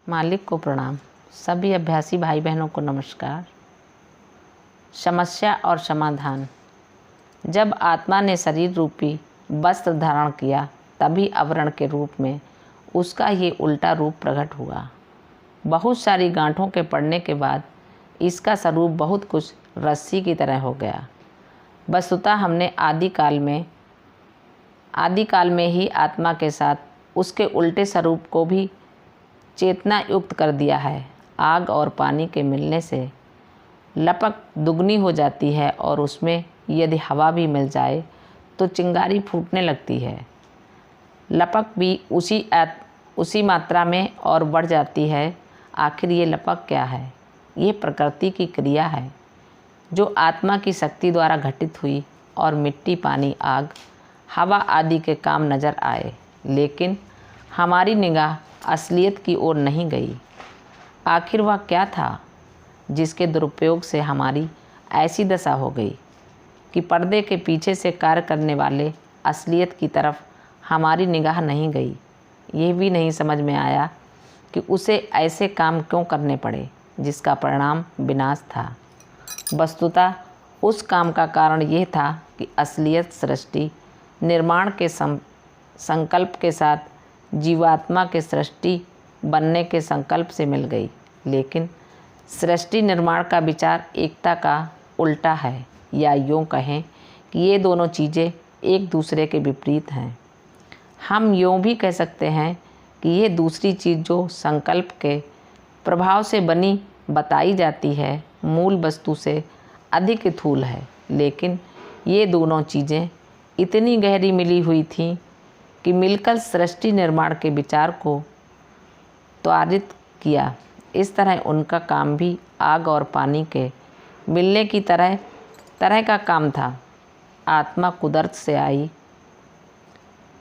मालिक को प्रणाम। सभी अभ्यासी भाई बहनों को नमस्कार। समस्या और समाधान। जब आत्मा ने शरीर रूपी वस्त्र धारण किया तभी आवरण के रूप में उसका ये उल्टा रूप प्रकट हुआ। बहुत सारी गांठों के पड़ने के बाद इसका स्वरूप बहुत कुछ रस्सी की तरह हो गया। वस्तुतः हमने आदिकाल में ही आत्मा के साथ उसके उल्टे स्वरूप को भी चेतना युक्त कर दिया है। आग और पानी के मिलने से लपक दुगनी हो जाती है और उसमें यदि हवा भी मिल जाए तो चिंगारी फूटने लगती है। लपक भी उसी मात्रा में और बढ़ जाती है। आखिर ये लपक क्या है? ये प्रकृति की क्रिया है जो आत्मा की शक्ति द्वारा घटित हुई और मिट्टी, पानी, आग, हवा आदि के काम नज़र आए, लेकिन हमारी निगाह असलियत की ओर नहीं गई। आखिर वह क्या था जिसके दुरुपयोग से हमारी ऐसी दशा हो गई कि पर्दे के पीछे से कार्य करने वाले असलियत की तरफ हमारी निगाह नहीं गई। यह भी नहीं समझ में आया कि उसे ऐसे काम क्यों करने पड़े जिसका परिणाम विनाश था। वस्तुतः उस काम का कारण यह था कि असलियत सृष्टि निर्माण के संकल्प के साथ जीवात्मा के सृष्टि बनने के संकल्प से मिल गई, लेकिन सृष्टि निर्माण का विचार एकता का उल्टा है, या यूँ कहें कि ये दोनों चीज़ें एक दूसरे के विपरीत हैं। हम यूँ भी कह सकते हैं कि ये दूसरी चीज़ जो संकल्प के प्रभाव से बनी बताई जाती है मूल वस्तु से अधिक स्थूल है, लेकिन ये दोनों चीज़ें इतनी गहरी मिली हुई थीं कि मिलकर सृष्टि निर्माण के विचार को त्वरित किया। इस तरह उनका काम भी आग और पानी के मिलने की तरह का काम था। आत्मा कुदरत से आई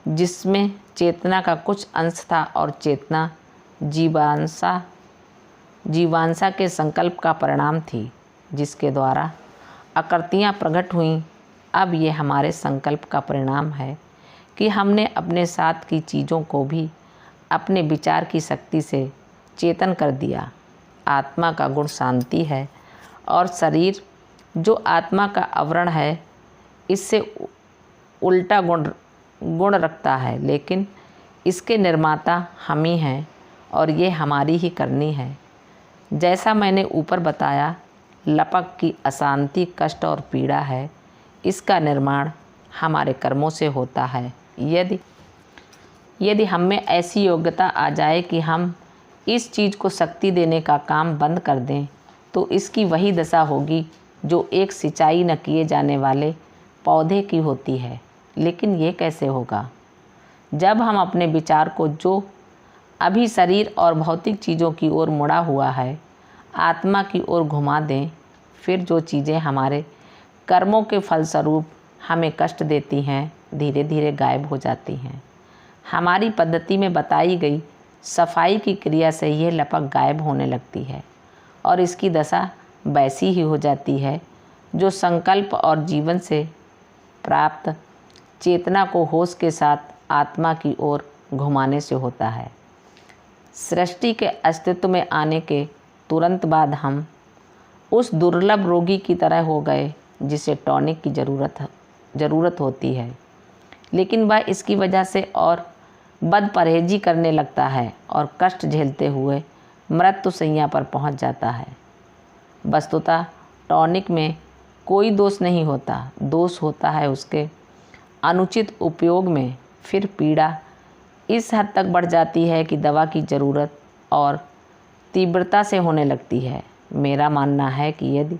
जिसमें चेतना का कुछ अंश था और चेतना जीवांशा के संकल्प का परिणाम थी, जिसके द्वारा आकृतियाँ प्रकट हुईं। अब ये हमारे संकल्प का परिणाम है कि हमने अपने साथ की चीज़ों को भी अपने विचार की शक्ति से चेतन कर दिया। आत्मा का गुण शांति है और शरीर जो आत्मा का आवरण है इससे उल्टा गुण रखता है, लेकिन इसके निर्माता हम ही हैं और ये हमारी ही करनी है। जैसा मैंने ऊपर बताया, लपक की अशांति, कष्ट और पीड़ा है। इसका निर्माण हमारे कर्मों से होता है। यदि हम में ऐसी योग्यता आ जाए कि हम इस चीज़ को शक्ति देने का काम बंद कर दें तो इसकी वही दशा होगी जो एक सिंचाई न किए जाने वाले पौधे की होती है। लेकिन ये कैसे होगा? जब हम अपने विचार को जो अभी शरीर और भौतिक चीज़ों की ओर मुड़ा हुआ है आत्मा की ओर घुमा दें, फिर जो चीज़ें हमारे कर्मों के फलस्वरूप हमें कष्ट देती हैं धीरे धीरे गायब हो जाती हैं। हमारी पद्धति में बताई गई सफाई की क्रिया से यह लपक गायब होने लगती है और इसकी दशा वैसी ही हो जाती है जो संकल्प और जीवन से प्राप्त चेतना को होश के साथ आत्मा की ओर घुमाने से होता है। सृष्टि के अस्तित्व में आने के तुरंत बाद हम उस दुर्लभ रोगी की तरह हो गए जिसे टॉनिक की ज़रूरत होती है, लेकिन वह इसकी वजह से और बदपरहेजी करने लगता है और कष्ट झेलते हुए मृत्यु शैया पर पहुंच जाता है। वस्तुतः टॉनिक में कोई दोष नहीं होता, दोष होता है उसके अनुचित उपयोग में। फिर पीड़ा इस हद तक बढ़ जाती है कि दवा की ज़रूरत और तीव्रता से होने लगती है। मेरा मानना है कि यदि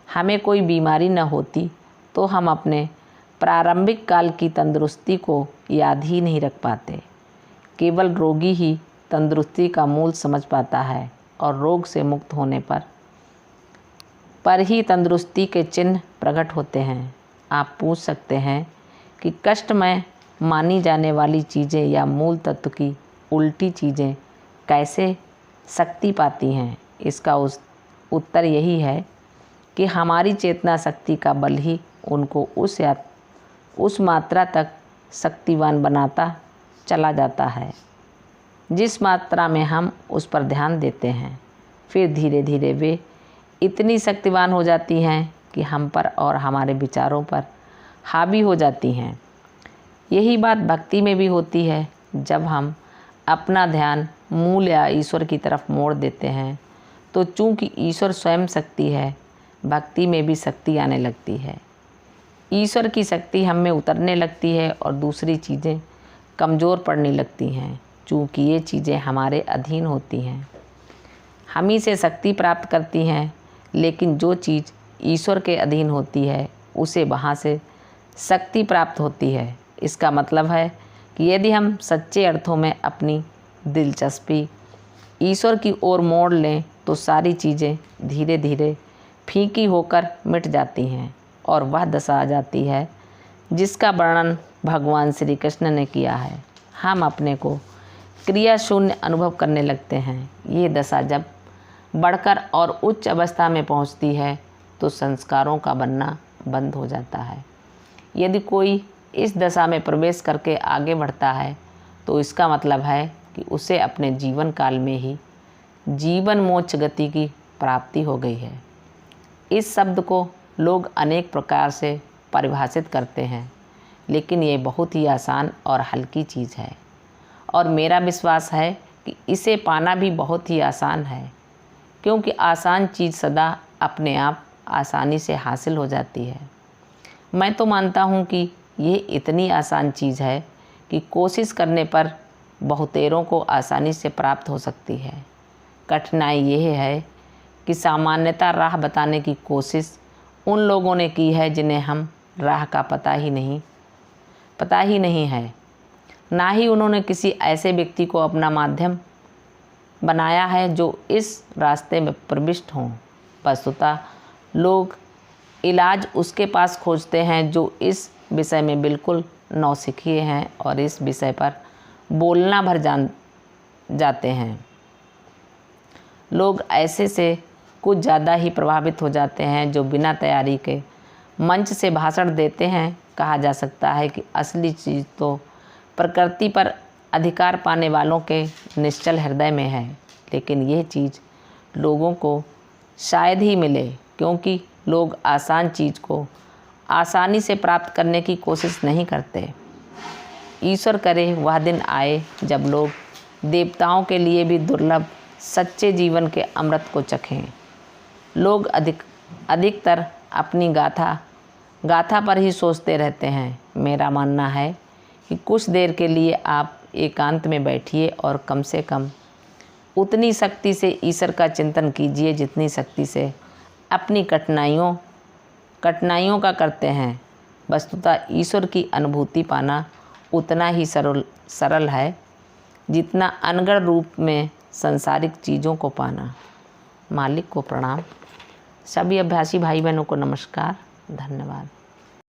हमें कोई बीमारी न होती तो हम अपने प्रारंभिक काल की तंदुरुस्ती को याद ही नहीं रख पाते। केवल रोगी ही तंदुरुस्ती का मूल समझ पाता है और रोग से मुक्त होने पर ही तंदुरुस्ती के चिन्ह प्रकट होते हैं। आप पूछ सकते हैं कि कष्टमय मानी जाने वाली चीज़ें या मूल तत्व की उल्टी चीज़ें कैसे शक्ति पाती हैं। इसका उत्तर यही है कि हमारी चेतना शक्ति का बल ही उनको उस मात्रा तक शक्तिवान बनाता चला जाता है जिस मात्रा में हम उस पर ध्यान देते हैं, फिर धीरे धीरे वे इतनी शक्तिवान हो जाती हैं कि हम पर और हमारे विचारों पर हावी हो जाती हैं। यही बात भक्ति में भी होती है। जब हम अपना ध्यान मूल या ईश्वर की तरफ मोड़ देते हैं तो चूंकि ईश्वर स्वयं शक्ति है, भक्ति में भी शक्ति आने लगती है। ईश्वर की शक्ति हम में उतरने लगती है और दूसरी चीज़ें कमज़ोर पड़ने लगती हैं। चूँकि ये चीज़ें हमारे अधीन होती हैं, हम ही से शक्ति प्राप्त करती हैं, लेकिन जो चीज़ ईश्वर के अधीन होती है उसे वहाँ से शक्ति प्राप्त होती है। इसका मतलब है कि यदि हम सच्चे अर्थों में अपनी दिलचस्पी ईश्वर की ओर मोड़ लें तो सारी चीज़ें धीरे धीरे फीकी होकर मिट जाती हैं और वह दशा आ जाती है जिसका वर्णन भगवान श्री कृष्ण ने किया है। हम अपने को क्रिया शून्य अनुभव करने लगते हैं। ये दशा जब बढ़कर और उच्च अवस्था में पहुंचती है तो संस्कारों का बनना बंद हो जाता है। यदि कोई इस दशा में प्रवेश करके आगे बढ़ता है तो इसका मतलब है कि उसे अपने जीवन काल में ही जीवन मोक्ष गति की प्राप्ति हो गई है। इस शब्द को लोग अनेक प्रकार से परिभाषित करते हैं, लेकिन ये बहुत ही आसान और हल्की चीज़ है और मेरा विश्वास है कि इसे पाना भी बहुत ही आसान है, क्योंकि आसान चीज़ सदा अपने आप आसानी से हासिल हो जाती है। मैं तो मानता हूँ कि ये इतनी आसान चीज़ है कि कोशिश करने पर बहुतेरों को आसानी से प्राप्त हो सकती है। कठिनाई यह है कि सामान्यतः राह बताने की कोशिश उन लोगों ने की है जिन्हें हम राह का पता ही नहीं है, ना ही उन्होंने किसी ऐसे व्यक्ति को अपना माध्यम बनाया है जो इस रास्ते में प्रविष्ट हों। वस्तुतः लोग इलाज उसके पास खोजते हैं जो इस विषय में बिल्कुल नौसिखिए हैं और इस विषय पर बोलना भर जाते हैं। लोग ऐसे से कुछ ज़्यादा ही प्रभावित हो जाते हैं जो बिना तैयारी के मंच से भाषण देते हैं। कहा जा सकता है कि असली चीज़ तो प्रकृति पर अधिकार पाने वालों के निश्चल हृदय में है, लेकिन यह चीज़ लोगों को शायद ही मिले, क्योंकि लोग आसान चीज़ को आसानी से प्राप्त करने की कोशिश नहीं करते। ईश्वर करे वह दिन आए जब लोग देवताओं के लिए भी दुर्लभ सच्चे जीवन के अमृत को चखें। लोग अधिकतर अपनी गाथा पर ही सोचते रहते हैं। मेरा मानना है कि कुछ देर के लिए आप एकांत में बैठिए और कम से कम उतनी शक्ति से ईश्वर का चिंतन कीजिए जितनी शक्ति से अपनी कठिनाइयों का करते हैं। वस्तुतः ईश्वर की अनुभूति पाना उतना ही सरल है जितना अनगढ़ रूप में सांसारिक चीज़ों को पाना। मालिक को प्रणाम। सभी अभ्यासी भाई बहनों को नमस्कार। धन्यवाद।